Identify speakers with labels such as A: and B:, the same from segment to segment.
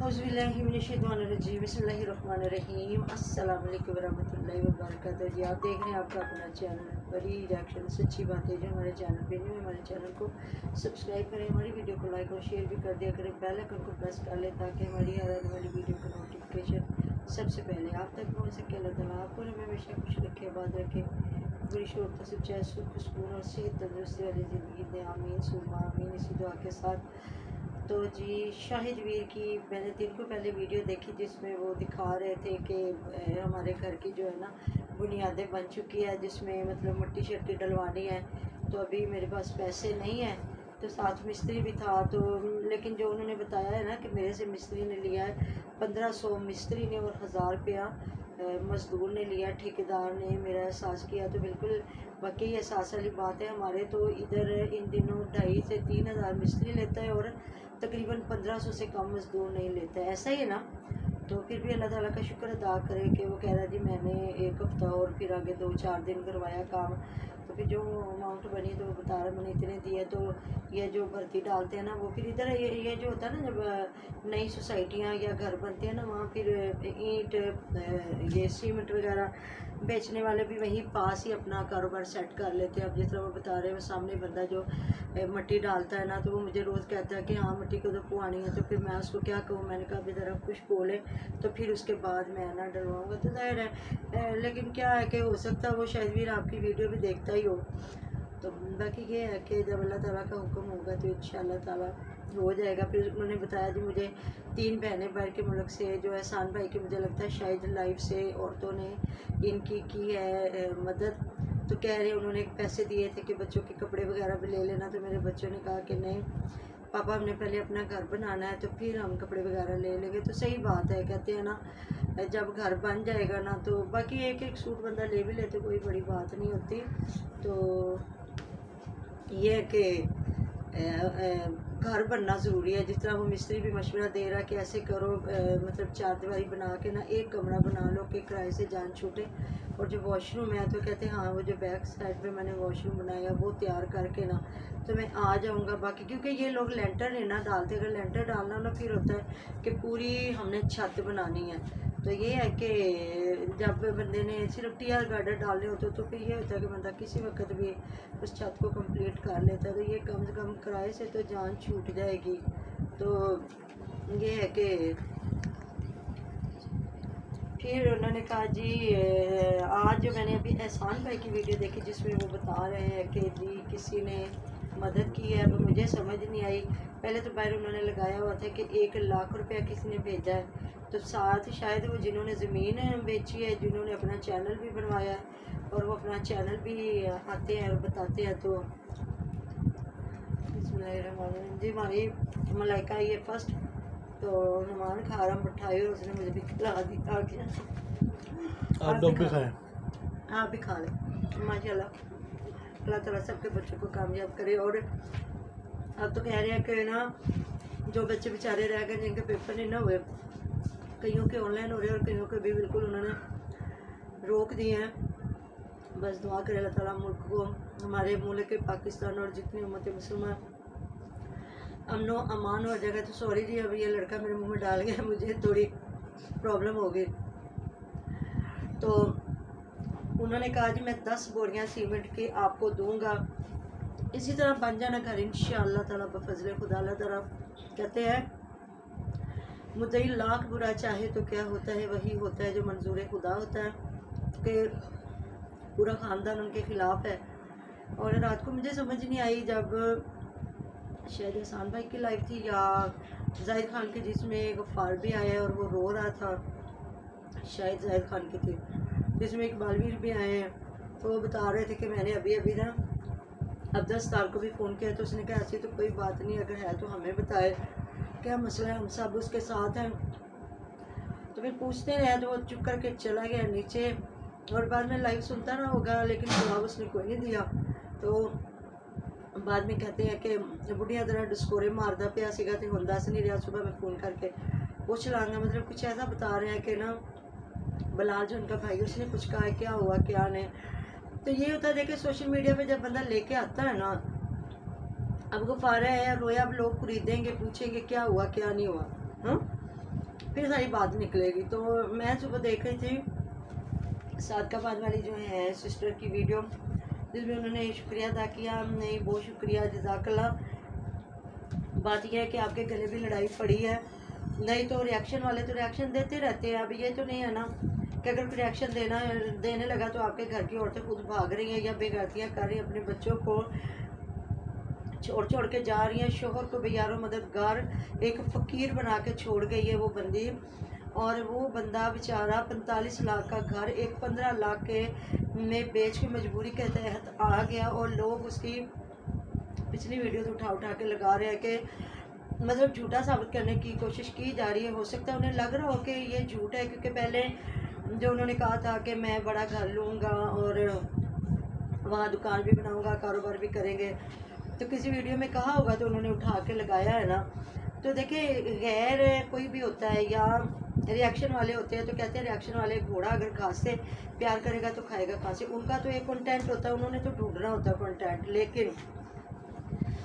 A: बिस्मिल्लाहिर्रहमानिर्रहीम अस्सलाम वालेकुम वरहमतुल्लाहि वबरकातुहू। जी आप देख रहे हैं आपका अपना चैनल बड़ी रिएक्शन सच्ची बातें। जो हमारे चैनल पे नहीं, हमारे चैनल को सब्सक्राइब करें, हमारी वीडियो को लाइक और शेयर भी कर दिया करें, बेल आइकन को प्रेस कर लें ताकि हमारी हर आने वाली वीडियो का नोटिफिकेशन सबसे पहले आप तक पहुँच सके। अल्लाह ताला आपको हमेशा खुश रखे, आबाद रखे, बड़ी शोर सच्चाई सुख सुकून और सेहत तंदुरुस्ती वाली ज़िंदगी दे। आमीन सुम्मा आमीन। इसी दुआ के साथ तो जी शाहिद वीर की मैंने दिन को पहले वीडियो देखी जिसमें वो दिखा रहे थे कि हमारे घर की जो है ना बुनियादें बन चुकी है, जिसमें मतलब मिट्टी शट्टी डलवानी है। तो अभी मेरे पास पैसे नहीं है, तो साथ मिस्त्री भी था। तो लेकिन जो उन्होंने बताया है ना कि मेरे से मिस्त्री ने लिया है 1500 मिस्त्री ने और 1000 रुपया मज़दूर ने लिया, ठेकेदार ने मेरा एहसास किया। तो बिल्कुल वाकई एहसास वाली बात है। हमारे तो इधर इन दिनों 2,500 से 3,000 मिस्त्री लेता है और तकरीबन 1500 से कम मज़दूर नहीं लेता है, ऐसा ही है ना। तो फिर भी अल्लाह ताला का शुक्र अदा करे कि वो कह रहा जी मैंने एक हफ़्ता और फिर आगे 2-4 दिन करवाया काम। तो फिर जो अमाउंट बनी तो वो बता रहा मैंने इतने दिए। तो ये जो भर्ती डालते हैं ना वो फिर इधर ये जो होता है ना जब नई सोसाइटियाँ या घर बनते हैं ना वहाँ फिर ईंट ये सीमेंट वगैरह बेचने वाले भी वहीं पास ही अपना कारोबार सेट कर लेते हैं। अब जिस तरह वो बता रहे हैं वो सामने बंदा जो मिट्टी डालता है ना तो वो मुझे रोज़ कहता है कि हाँ मिट्टी को तो पुआनी है। तो फिर मैं उसको क्या कहूँ, मैंने कहा अभी ज़रा कुछ बोले तो फिर उसके बाद मैं ना डलवाऊँगा। तो जाहिर है लेकिन क्या है कि हो सकता है वो शायद भी आपकी वीडियो भी देखता ही हो। तो बाकी ये है कि जब अल्लाह ताला का हुक्म होगा तो इंशाअल्लाह ताला हो जाएगा। फिर उन्होंने बताया जी मुझे 3 बहनें बाहर के मुल्क से जो एहसान भाई की मुझे लगता है शायद लाइफ से औरतों ने इनकी की है मदद। तो कह रहे उन्होंने पैसे दिए थे कि बच्चों के कपड़े वगैरह भी ले लेना। तो मेरे बच्चों ने कहा कि नहीं पापा हमने पहले अपना घर बनाना है तो फिर हम कपड़े वगैरह ले लेंगे। तो सही बात है, कहते हैं ना जब घर बन जाएगा ना तो बाकी एक एक सूट बंदा ले भी लेते कोई बड़ी बात नहीं होती। तो ये कि घर बनना ज़रूरी है। जिस तरह वो मिस्त्री भी मशवरा दे रहा है कि ऐसे करो मतलब 4 दीवारी बना के ना एक कमरा बना लो कि किराए से जान छूटे। और जो वॉशरूम है तो कहते हैं हाँ वो जो बैक साइड पे मैंने वॉशरूम बनाया वो तैयार करके ना तो मैं आ जाऊँगा। बाकी क्योंकि ये लोग लेंटर नहीं ना डालते, अगर लेंटर डालना ना फिर होता है कि पूरी हमने छत बनानी है। तो ये है कि जब बंदे ने सिर्फ टीआर गार्डर डालने होते तो फिर ये होता है कि बंदा किसी वक्त भी उस छत को कंप्लीट कर लेता है। तो ये कम से कम किराए से तो जान छूट जाएगी। तो ये है कि फिर उन्होंने कहा जी आज जो मैंने अभी एहसान भाई की वीडियो देखी जिसमें वो बता रहे हैं कि जी किसी ने मदद की है। अब मुझे समझ नहीं आई। पहले तो बाहर उन्होंने लगाया हुआ था कि 1 लाख रुपया किसी ने भेजा है। तो साथ शायद वो जिन्होंने ज़मीन बेची है, जिन्होंने अपना चैनल भी बनवाया है और वो अपना चैनल भी आते हैं और बताते हैं। तो जी हमारी मलाइका ये फर्स्ट तो नुमान खा रहा मिठाई और उसने मुझे भी खिला दी। आप भी खाएं, आप भी खा लें माशाल्लाह। अल्लाह ताला सबके बच्चों को कामयाब करे। और अब तो कह रहे हैं कि ना जो बच्चे बेचारे रह गए जिनके पेपर नहीं ना हुए, कईयों के ऑनलाइन हो रहे और कईयों के भी बिल्कुल उन्होंने रोक दिए हैं। बस दुआ करें अल्लाह ताला मुल्क को, हमारे मुल्क के पाकिस्तान और जितनी उम्मत मुसलमान अमनो अमान हो जाएगा। तो सॉरी जी अभी ये लड़का मेरे मुंह में डाल गया, मुझे थोड़ी प्रॉब्लम हो गई। तो उन्होंने कहा जी मैं 10 बोरियां सीमेंट की आपको दूंगा, इसी तरह बन जाना घर इंशाअल्लाह ताला बफजले खुदा। अल्लाह ताला कहते हैं मुद्दई लाख बुरा चाहे तो क्या होता है वही होता है जो मंजूर खुदा होता है। कि पूरा ख़ानदान उनके ख़िलाफ़ है। और रात को मुझे समझ नहीं आई जब शायद एहसान भाई की लाइफ थी या जाहिद खान की जिसमें गफ्फार भी आया और वो रो रहा था, शायद जाहिद खान की थी जिसमें इकबालवीर भी आए हैं। तो वो बता रहे थे कि मैंने अभी अभी ना अब्दुल तार को भी फ़ोन किया तो उसने कहा ऐसी तो कोई बात नहीं, अगर है तो हमें बताए क्या मसला है, हम सब उसके साथ हैं। तो फिर पूछते रहे तो वो चुप करके चला गया नीचे और बाद में लाइव सुनता रहा होगा लेकिन जवाब उसने कोई नहीं दिया। तो बाद में कहते हैं कि बुढ़िया तरह डिस्कोरे मारदा पिया सीगा ते हुण दस नहीं रहा, सुबह मैं फ़ोन करके पूछ लाँगा। मतलब कुछ ऐसा बता रहे हैं कि ना बलाल जो उनका भाई उसने कुछ कहा है क्या हुआ क्या नहीं। तो ये होता है देखिए सोशल मीडिया पे जब बंदा लेके आता है ना, अब गफ्फार है या रोया, अब लोग खरीदेंगे पूछेंगे क्या हुआ क्या नहीं हुआ। हाँ फिर सारी बात निकलेगी। तो मैं सुबह देख रही थी सादकाबाद वाली जो है सिस्टर की वीडियो, जिसमें उन्होंने शुक्रिया अदा किया। नहीं, बहुत शुक्रिया, जज़ाकल्लाह। बात यह है कि आपके गले भी लड़ाई पड़ी है, नहीं तो रिएक्शन वाले तो रिएक्शन देते रहते हैं। अब ये तो नहीं है ना कि अगर कोई रिएक्शन देने लगा तो आपके घर की औरतें खुद भाग रही हैं या बेगैरतियाँ कर रही हैं, अपने बच्चों को छोड़ के जा रही हैं, शोहर को बेयारो मददगार एक फ़कीर बना के छोड़ गई है वो बंदी। और वो बंदा बेचारा 45 लाख का घर एक 15 लाख के में बेच के मजबूरी के तहत आ गया, और लोग उसकी पिछली वीडियो तो उठा के लगा रहे हैं कि मतलब झूठा साबित करने की कोशिश की जा रही है। हो सकता है उन्हें लग रहा हो कि ये झूठ है, क्योंकि पहले जो उन्होंने कहा था कि मैं बड़ा घर लूँगा और वहाँ दुकान भी बनाऊँगा, कारोबार भी करेंगे, तो किसी वीडियो में कहा होगा तो उन्होंने उठा के लगाया है ना। तो देखिए, गैर कोई भी होता है या रिएक्शन वाले होते हैं तो कहते हैं रिएक्शन वाले, घोड़ा अगर घास से प्यार करेगा तो खाएगा कहाँ से। उनका तो एक कंटेंट होता है, उन्होंने तो ढूंढना होता है कंटेंट। लेकिन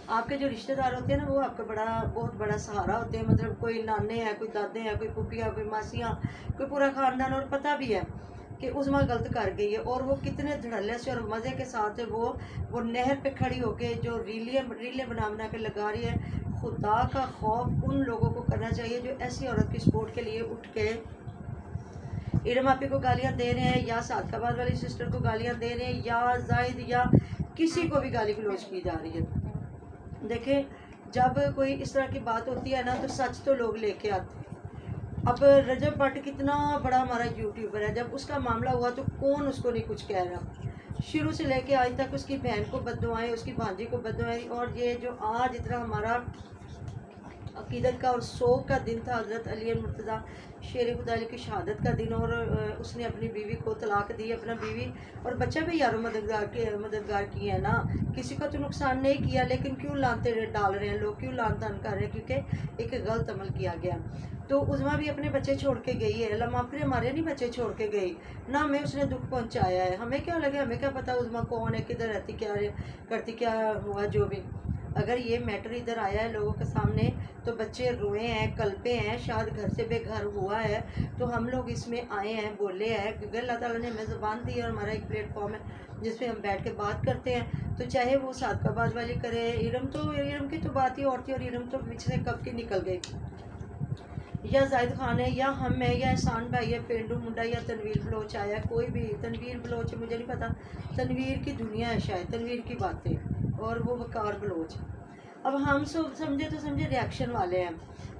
A: आपके जो रिश्तेदार होते हैं ना, वो आपका बहुत बड़ा सहारा होते हैं। मतलब कोई नाने हैं, कोई दादे हैं, कोई पुपियाँ, कोई मासियाँ, कोई पूरा खानदान। और पता भी है कि उज़मा गलत कर गई है, और वो कितने धड़ल्ले से और मज़े के साथ वो नहर पे खड़ी होके जो रीलें बना के लगा रही है। खुदा का खौफ उन लोगों को करना चाहिए जो ऐसी औरत की सपोर्ट के लिए उठ के इरम आपी को गालियाँ दे रहे हैं, या सादकाबाद वाली सिस्टर को गालियाँ दे रहे हैं, या जाहिद या किसी को भी गाली गलौज की जा रही है। देखें, जब कोई इस तरह की बात होती है ना तो सच तो लोग लेके आते हैं। अब रजब भट्ट कितना बड़ा हमारा यूट्यूबर है, जब उसका मामला हुआ तो कौन उसको नहीं कुछ कह रहा। शुरू से लेके आज तक उसकी बहन को बददुआएं, उसकी भांजी को बददुआएं। और ये जो आज इतना हमारा अकीदत का और शोक का दिन था, हज़रत अली मुर्तज़ा शेर खुदा की शहादत का दिन, और उसने अपनी बीवी को तलाक दी, अपना बीवी और बच्चा भी यारों मददगार किए हैं ना। किसी का तो नुकसान नहीं किया, लेकिन क्यों लानते डाल रहे हैं लोग, क्यों लान तान कर रहे हैं? क्योंकि एक गलत अमल किया गया। तो उज़मा भी अपने बच्चे छोड़ के गई है, अल्लाह माफ़ करे, हमारे नहीं बच्चे छोड़ के गई ना, हमें उसने दुख पहुँचाया है। हमें क्या लगे, हमें क्या पता उज़मा कौन है, किधर रहती, क्या करती, क्या हुआ। जो भी अगर ये मैटर इधर आया है लोगों के सामने तो बच्चे रोए हैं, कल्पे हैं, शायद घर से बेघर हुआ है, तो हम लोग इसमें आए हैं, बोले हैं, क्योंकि अल्लाह ताला ने हमें ज़बान दी है और हमारा एक प्लेटफॉर्म है जिसपे हम बैठ के बात करते हैं। तो चाहे वो सादकाबाद वाली करे, इरम की तो बात ही और थी, और इरम तो पीछे से कब की निकल गई, या जाहिद खान है, या हम है, या एहसान भाई है, पेंडू मुंडा, या तनवीर बलोच आया, कोई भी तनवीर बलोच, मुझे नहीं पता, तनवीर की दुनिया है शायद, तनवीर की बातें, और वो वकार बलोच। अब हम सब समझे तो समझे रिएक्शन वाले हैं,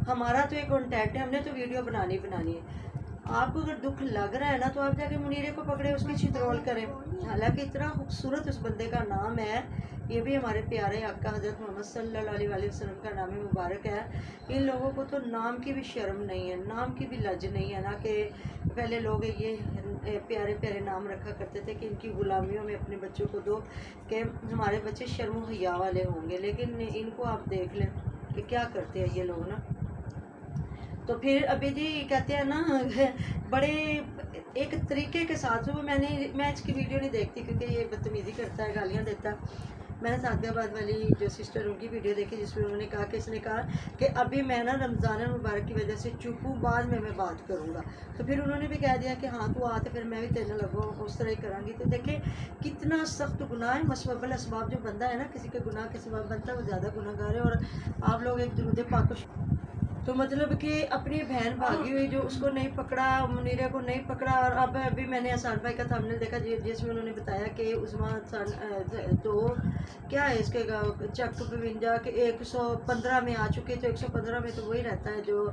A: हमारा तो एक कॉन्टैक्ट है, हमने तो वीडियो बनानी है। आपको अगर दुख लग रहा है ना तो आप जाके मुनीरे को पकड़े, उसकी छितरौल करें। हालांकि इतना खूबसूरत उस बंदे का नाम है, ये भी हमारे प्यारे आका हज़रत मोहम्मद सल्लल्लाहु अलैहि वसल्लम का नाम मुबारक है। इन लोगों को तो नाम की भी शर्म नहीं है, नाम की भी लज नहीं है ना, कि पहले लोग ये प्यारे प्यारे नाम रखा करते थे कि इनकी गुलामियों में अपने बच्चों को दो, कि हमारे बच्चे शर्म हया वाले होंगे। लेकिन इनको आप देख लें कि क्या करते हैं ये लोग ना। तो फिर अभी जी कहते हैं ना बड़े एक तरीके के साथ, वो मैं इसकी वीडियो नहीं देखती क्योंकि ये बदतमीज़ी करता है, गालियाँ देता है। मैंने सादकाबाद वाली जो सिस्टर उनकी वीडियो देखी जिसमें उन्होंने कहा कि इसने कहा कि अभी मैं ना रमज़ान मुबारक की वजह से चुप हूँ, बाद में मैं बात करूँगा। तो फिर उन्होंने भी कह दिया कि हाँ तू आ, तो फिर मैं भी तेरे लगूँ, उस तरह ही करांगी। तो देखें कितना सख्त गुनाह है। मसबबल असबाब जो बंदा है ना, किसी के गुनाह के सबब बनता है, वो ज़्यादा गुनाहगार है। और आप लोग एक दुरूद पाक, तो मतलब कि अपनी बहन भागी हुई जो उसको नहीं पकड़ा, मुनीरा को नहीं पकड़ा। और अब अभी मैंने एहसान भाई का थंबनेल देखा जिसमें उन्होंने बताया कि उस्मा तो क्या है इसके चक 52 के 115 में आ चुके, तो 115 में तो वही रहता है जो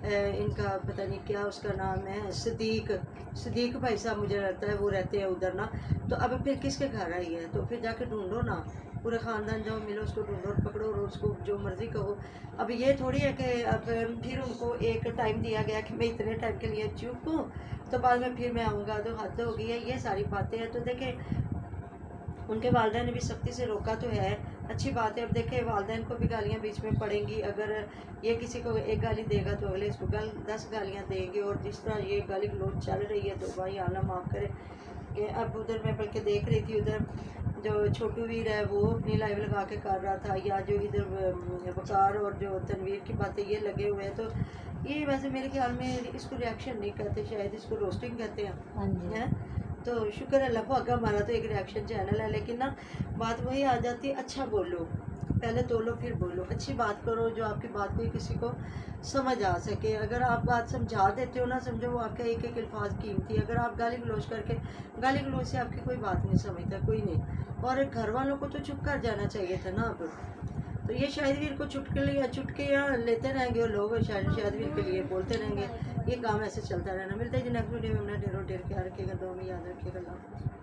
A: इनका पता नहीं क्या उसका नाम है, सदीक भाई साहब मुझे लगता है वो रहते हैं उधर ना। तो अब फिर किसके घर आई है, तो फिर जाके ढूंढो ना, पूरे ख़ानदान जाओ, मिलो, उसको ढूंढो और पकड़ो और उसको जो मर्ज़ी कहो। अब ये थोड़ी है कि अब फिर उनको एक टाइम दिया गया कि मैं इतने टाइम के लिए चुप हूँ, तो बाद में फिर मैं आऊँगा, तो हद हो गई है, ये सारी बातें हैं। तो देखें उनके वालिदैन ने भी सख्ती से रोका तो है, अच्छी बात है। अब देखें वालिदैन को भी गालियाँ बीच में पड़ेंगी, अगर ये किसी को एक गाली देगा तो अगले इसको 10 गालियाँ देंगे, और जिस तरह ये गाली गलौज चल रही है तो भाई आना माफ़ करे, कि अब उधर मैं बल्कि देख रही थी, उधर जो छोटू वीर है वो अपनी लाइव लगा के कर रहा था, या जो इधर वकार और जो तनवीर की बातें ये लगे हुए हैं, तो ये वैसे मेरे ख्याल में इसको रिएक्शन नहीं कहते, शायद इसको रोस्टिंग कहते हैं। तो शुक्र है अल्लाह पाक, हमारा तो एक रिएक्शन चैनल है, लेकिन ना बात वही आ जाती है, अच्छा बोलो, पहले तोलो फिर बोलो, अच्छी बात करो जो आपकी बात कोई किसी को समझ आ सके। अगर आप बात समझा देते हो ना, समझो वो आपका एक एक अल्फाज कीमती है। अगर आप गाली गलौज करके, गाली गलौज से आपकी कोई बात नहीं समझता कोई नहीं, और घर वालों को तो चुप कर जाना चाहिए था ना। अब तो ये शाहिदवीर को चुटकियाँ लेते रहेंगे और लोग शाहिदवीर के लिए बोलते रहेंगे, ये काम ऐसे चलता रहना। मिलते हैं जी नेक्स्ट वीडियो में, अपना ढेरों ढेर ख्याल रखिएगा, दुआ में याद रखिएगा। अल्लाह हाफ़िज़।